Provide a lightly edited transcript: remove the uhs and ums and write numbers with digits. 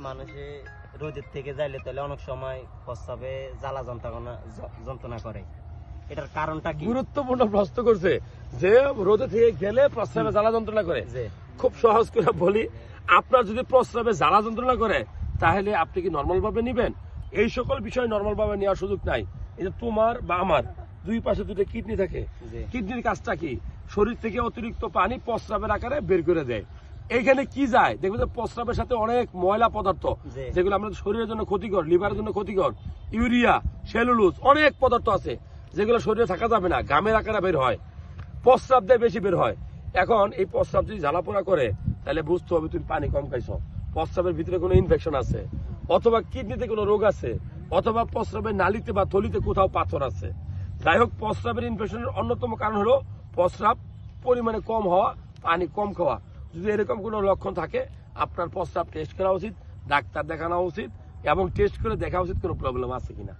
মানুষে রোদের থেকে যাইলে তাহলে অনেক সময় প্রস্রাবে জ্বালা যন্ত্রণা করে, এটার কারণটা কি? গুরুত্বপূর্ণ প্রশ্ন করছে যে রোদে থেকে গেলে প্রস্রাবে জ্বালা যন্ত্রণা করে। খুব সহজ করে বলি, আপনার যদি প্রস্রাবে জ্বালা যন্ত্রণা করে তাহলে আপনি কি নর্মাল ভাবে নিবেন? এই সকল বিষয় নর্মাল ভাবে নেওয়ার সুযোগ নাই। এই যে তোমার বা আমার দুই পাশে দুটো কিডনি থাকে, কিডনির কাজটা কি? শরীর থেকে অতিরিক্ত পানি প্রস্রাবের আকারে বের করে দেয়। এইখানে কি যায় দেখবে যে প্রস্রাবের সাথে অনেক ময়লা পদার্থ যেগুলো আমাদের শরীরের জন্য ক্ষতিকর, লিভারের জন্য ক্ষতিকর, ইউরিয়া, সেলুলোজ, অনেক পদার্থ আছে যেগুলো শরীরে থাকা যাবে না, ঘামের আকারে বের হয়, প্রস্রাব দিয়ে বেশি বের হয়। এখন এই প্রস্রাব যদি জ্বালাপোড়া করে তাহলে বুঝতে হবে তুমি পানি কম খাইছো, প্রস্রাবের ভিতরে কোনো ইনফেকশন আছে, অথবা কিডনিতে কোনো রোগ আছে, অথবা প্রস্রাবের নালীতে বা থলিতে কোথাও পাথর আছে। যাই হোক, প্রস্রাবের ইনফেকশনের অন্যতম কারণ হলো প্রস্রাব পরিমাণে কম হওয়া, পানি কম খাওয়া। যদি এরকম কোনো লক্ষণ থাকে আপনার প্রস্রাব টেস্ট করা উচিত, ডাক্তার দেখানো উচিত এবং টেস্ট করে দেখা উচিত কোনো প্রবলেম আছে কিনা।